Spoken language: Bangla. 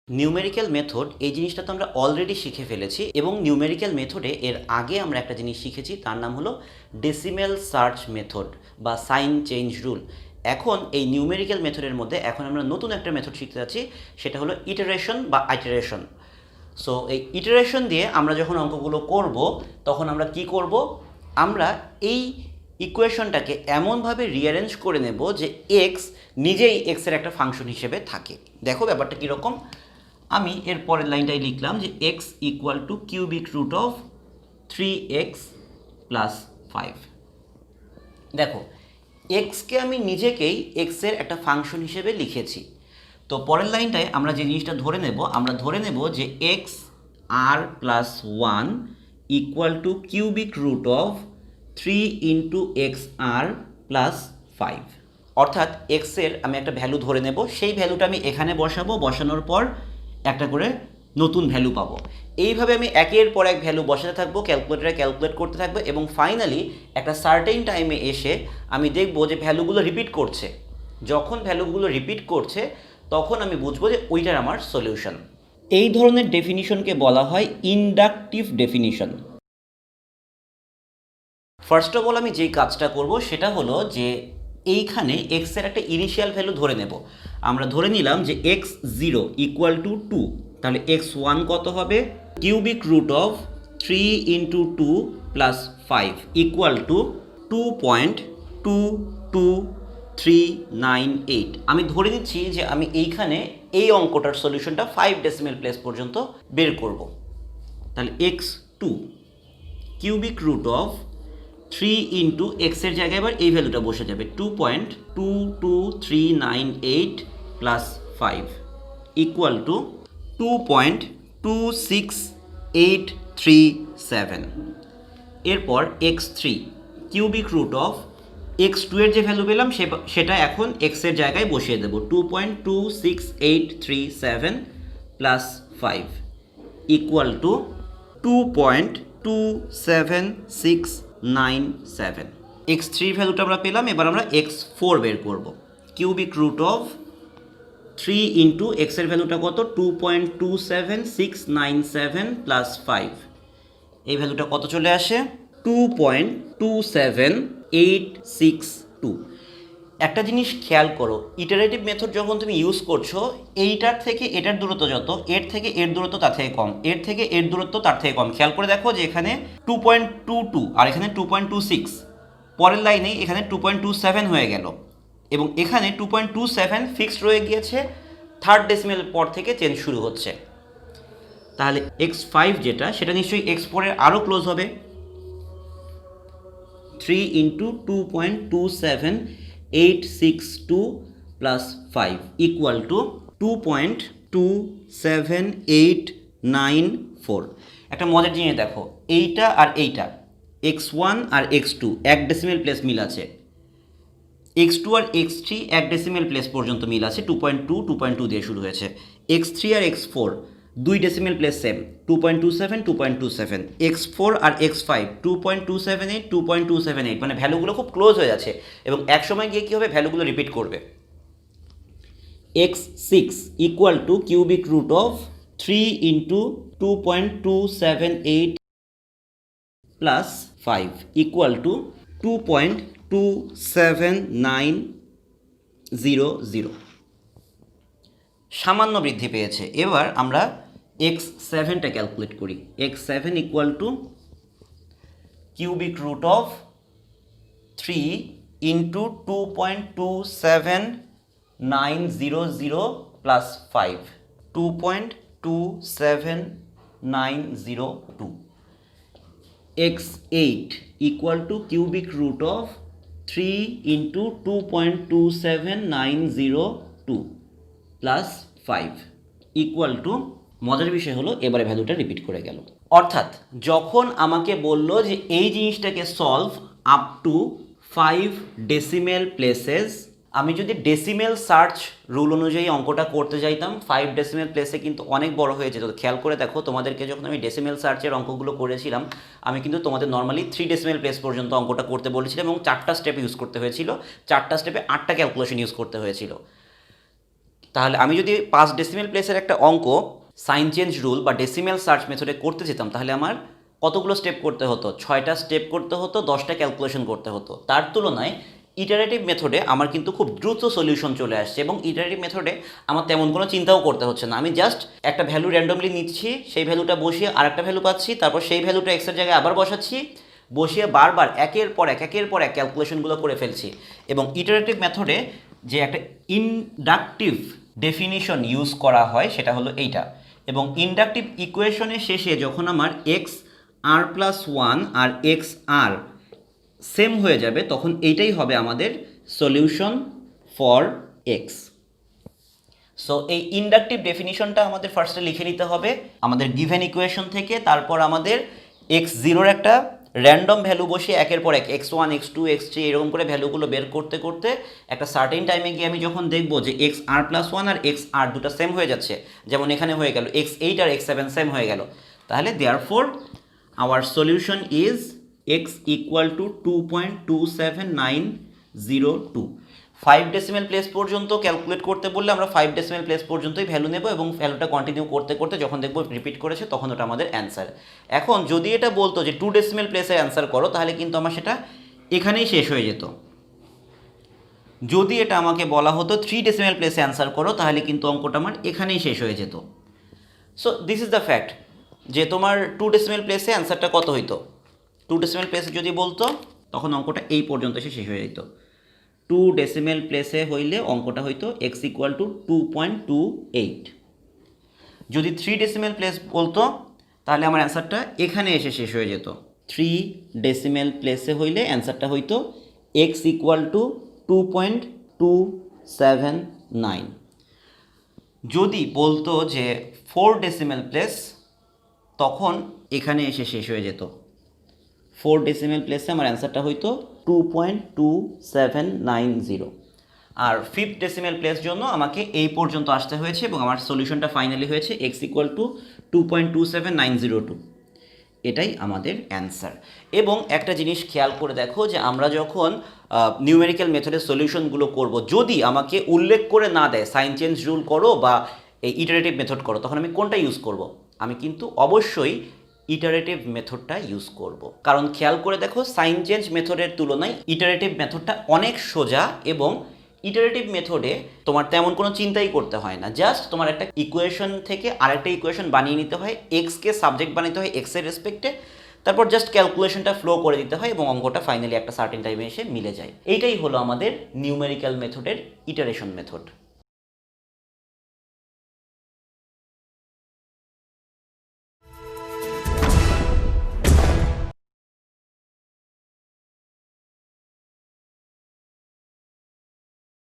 নিউমেরিক্যাল মেথড এই জিনিসটা তো আমরা অলরেডি শিখে ফেলেছি এবং নিউমেরিক্যাল মেথডে এর আগে আমরা একটা জিনিস শিখেছি, তার নাম হলো ডেসিমেল সার্চ মেথড বা সাইন চেঞ্জ রুল। এখন এই নিউমেরিক্যাল মেথডের মধ্যে এখন আমরা নতুন একটা মেথড শিখতে যাচ্ছি, সেটা হলো ইটারেশন বা আইটারেশন। সো এই ইটারেশন দিয়ে আমরা যখন অঙ্কগুলো করব তখন আমরা কি করব, আমরা এই ইকুয়েশনটাকে এমনভাবে রিঅ্যারেঞ্জ করে নেব যে এক্স নিজেই এক্সের একটা ফাংশন হিসেবে থাকে। দেখো ব্যাপারটা কীরকম। আমি এর পরের লাইনটাই লিখলাম যে x equal to cubic root of 3x plus 5। দেখো এক্সকে আমি নিজেকেই এক্সের একটা ফাংশন হিসেবে লিখেছি। তো পরের লাইনটায় আমরা যে জিনিসটা ধরে নেব, আমরা ধরে নেব যে x r plus 1 equal to cubic root of 3 into x r plus 5। অর্থাৎ এক্সের আমি একটা ভ্যালু ধরে নেব, সেই ভ্যালুটা আমি এখানে বসাবো, বসানোর পর একটা করে নতুন ভ্যালু পাবো। এইভাবে আমি একের পর এক ভ্যালু বসাতে থাকবো, ক্যালকুলেটরে ক্যালকুলেট করতে থাকবো এবং ফাইনালি একটা সার্টেন টাইমে এসে আমি দেখবো যে ভ্যালুগুলো রিপিট করছে। যখন ভ্যালুগুলো রিপিট করছে তখন আমি বুঝবো যে ওইটার আমার সলিউশন। এই ধরনের ডেফিনিশনকে বলা হয় inductive definition. First of all আমি যেই কাজটা করব সেটা হলো যে এইখানে এক্সের একটা ইনিশিয়াল ভ্যালু ধরে নেব। আমরা ধরে নিলাম যে এক্স 0 ইকুয়াল টু 2, তাহলে এক্স 1 কত হবে, cubic root of 3 into 2 plus 5 equal to 2.22398। আমি ধরে নিচ্ছি যে আমি এইখানে এই অঙ্কটার সলিউশনটা 5 ডেসিমেল প্লেস পর্যন্ত বের করব। তাহলে x 2 cubic root of 3 into এক্সের জায়গায় এবার এই ভ্যালুটা বসে যাবে 2.22398 প্লাস 5 ইকুয়াল টু 2.26837। এরপর x3 cubic root of x2 এর যে ভ্যালু পেলাম সেটা এখন এক্সের জায়গায় বসিয়ে দেবো 2.26837 প্লাস 5 ইকুয়াল টু 2.27697। x3 ভ্যালুটা আমরা পেলাম, এবার আমরা x4 বের করব। কিউবিক রুট অফ 3 ইন্টু এক্সের ভ্যালুটা কত, 2.27697 প্লাস 5, এই ভ্যালুটা কত চলে আসে, 2.27862। একটা জিনিস খেয়াল করো, ইটারেটিভ মেথড যখন তুমি ইউজ করছো, এইটার থেকে এটার দূরত্ব যত, এর থেকে এর দূরত্ব তার থেকে কম, এর থেকে এর দূরত্ব তার থেকে কম। খেয়াল করে দেখো যে এখানে 2.22 আর এখানে 2.26, পরের লাইনে এখানে 2.27 হয়ে গেল এবং এখানে 2.27 ফিক্সড রয়ে গিয়েছে, থার্ড ডেসিমেল পর থেকে চেঞ্জ শুরু হচ্ছে। তাহলে x5 যেটা, সেটা নিশ্চয়ই x4 এর আরও ক্লোজ হবে। 3 ইন্টু 2.27862 প্লাস 5 ইকুয়াল টু 2.27894। একটা মজার জিনিস দেখো, এইটা আর এইটা x1 আর x2 এক ডেসিমেল প্লেস মিল আছে, x2 আর x3 এক ডেসিমেল প্লেস পর্যন্ত মিল আছে, 2.2 দিয়ে শুরু হয়েছে। x3 আর x4 দুই ডেসিমেল প্লেস সেম, 2.27 2.27। x4 আর x5 2.278 2.278, মানে ভ্যালুগুলো খুব ক্লোজ হয়ে যাচ্ছে এবং এক সময় গিয়ে কী হবে, ভ্যালুগুলো রিপিট করবে। x6 equal to cubic root of 3 into 2.278 plus 5 equal to 2.27900। সামান্য বৃদ্ধি পেয়েছে। এবার আমরা x7টা ক্যালকুলেট করি। x7 equal to cubic root of 3 into 2.27900 plus 5, 2.27902। x8 equal to cubic root of 3 into 2.27902 plus 5 equal to, মজার বিষয় হলো এবারে ভ্যালুটা রিপিট করে গেল। অর্থাৎ যখন আমাকে বলল যে এই জিনিসটাকে solve up to 5 decimal places, আমি যদি ডেসিমেল সার্চ রুল অনুযায়ী অঙ্কটা করতে যাইতাম 5 ডেসিমেল প্লেসে কিন্তু অনেক বড় হয়ে যেত। খেয়াল করে দেখো, তোমাদেরকে যখন আমি ডেসিমেল সার্চের অঙ্কগুলো করেছিলাম, আমি কিন্তু তোমাদের নর্মালি 3 ডেসিমেল প্লেস পর্যন্ত অঙ্কটা করতে বলেছিলাম এবং 4টা স্টেপ ইউজ করতে হয়েছিল, 4টা স্টেপে 8টা ক্যালকুলেশন ইউজ করতে হয়েছিল। তাহলে আমি যদি 5 ডেসিমেল প্লেসের একটা অঙ্ক সাইন চেঞ্জ রুল বা ডেসিমেল সার্চ মেথডে করতে যেতাম, তাহলে আমার কতগুলো স্টেপ করতে হতো? 6টা স্টেপ করতে হতো, 10টা ক্যালকুলেশন করতে হতো। তার তুলনায় ইটারেটিভ মেথডে আমার কিন্তু খুব দ্রুত সলিউশন চলে আসছে, এবং ইটারেটিভ মেথডে আমার তেমন কোনো চিন্তাও করতে হচ্ছে না। আমি জাস্ট একটা ভ্যালু র্যান্ডমলি নিচ্ছি, সেই ভ্যালুটা বসিয়ে আরেকটা ভ্যালু পাচ্ছি, তারপর সেই ভ্যালুটা এক্সের জায়গায় আবার বসাচ্ছি, বসিয়ে বারবার একের পর এক ক্যালকুলেশনগুলো করে ফেলছি। এবং ইটারেটিভ মেথডে যে একটা ইনডাকটিভ ডেফিনিশন ইউজ করা হয় সেটা হলো এইটা। এবং ইনডাকটিভ ইকুয়েশনের শেষে যখন আমার এক্স আর প্লাস ওয়ান আর এক্স আর সেম হয়ে যাবে, তখন এইটাই হবে আমাদের সলিউশন ফর এক্স। সো এই ইনডাকটিভ ডেফিনিশনটা আমাদের ফার্স্টে লিখে নিতে হবে আমাদের গিভেন ইকুয়েশন থেকে। তারপর আমাদের এক্স জিরোর একটা র্যান্ডম ভ্যালু বসিয়ে একের পর এক x one x two x three এরকম করে ভ্যালুগুলো বের করতে করতে একটা সার্টেন টাইমে গিয়ে আমি যখন দেখবো যে এক্স আর প্লাস ওয়ান আর এক্স আর দুটো সেম হয়ে যাচ্ছে, যেমন এখানে হয়ে গেল এক্স এইট আর এক্স সেভেন সেম হয়ে গেল, তাহলে therefore our solution is x equal to 2.27902। 5 decimal place পর্যন্ত ক্যালকুলেট করতে বললে আমরা 5 ডেসিমেল প্লেস পর্যন্তই ভ্যালু নেব, এবং ভ্যালুটা কন্টিনিউ করতে করতে যখন দেখবো রিপিট করেছে তখন ওটা আমাদের অ্যান্সার। এখন যদি এটা বলতো যে 2 ডেসিমেল প্লেসে অ্যান্সার করো, তাহলে কিন্তু আমার সেটা এখানেই শেষ হয়ে যেত। যদি এটা আমাকে বলা হতো 3 ডেসিমেল প্লেসে অ্যান্সার করো, তাহলে কিন্তু অঙ্কটা আমার এখানেই শেষ হয়ে যেত। So this is the fact যে তোমার 2 ডেসিমেল প্লেসে অ্যান্সারটা কত হইতো। 2 ডেসিমেল প্লেসে যদি বলতো তখন অঙ্কটা এই পর্যন্ত এসে শেষ হয়ে যেত। 2 ডেসিমেল প্লেসে হইলে অঙ্কটা হইতো এক্স ইকুয়াল টু 2.28। যদি 3 ডেসিমেল প্লেস বলতো তাহলে আমার অ্যান্সারটা এখানে এসে শেষ হয়ে যেত। 3 ডেসিমেল প্লেসে হইলে অ্যান্সারটা হইতো এক্স ইকুয়াল টু 2.279। যদি বলতো যে 4 ডেসিমেল প্লেস, তখন এখানে এসে শেষ হয়ে যেত। 4 ডেসিমেল প্লেসে আমার অ্যান্সারটা হইতো 2.2790। আর 5th ডেসিমেল প্লেস জন্য আমাকে এই পর্যন্ত আসতে হয়েছে, এবং আমার সলিউশনটা ফাইনালি হয়েছে এক্স ইকুয়াল টু 2.27902। এটাই আমাদের অ্যান্সার। এবং একটা জিনিস খেয়াল করে দেখো যে আমরা যখন নিউমেরিক্যাল মেথডের সলিউশনগুলো করব, যদি আমাকে উল্লেখ করে না দেয় সাইন চেঞ্জ রুল করো বা এই ইটারেটিভ মেথড করো, তখন আমি কোনটা ইউজ করব? আমি কিন্তু অবশ্যই ইটারেটিভ মেথডটা ইউজ করব। কারণ খেয়াল করে দেখো সাইন চেঞ্জ মেথডের তুলনায় ইটারেটিভ মেথডটা অনেক সোজা, এবং ইটারেটিভ মেথডে তোমার তেমন কোনো চিন্তাই করতে হয় না। জাস্ট তোমার একটা ইকুয়েশন থেকে আরেকটা ইকুয়েশন বানিয়ে নিতে হয়, এক্সকে সাবজেক্ট বানাতে হয় এক্সের রেসপেক্টে, তারপর জাস্ট ক্যালকুলেশনটা ফ্লো করে দিতে হয়, এবং অঙ্কটা ফাইনালি একটা সার্টেন টাইমে এসে মিলে যায়। এইটাই হলো আমাদের নিউমেরিক্যাল মেথডের ইটারেশন মেথড।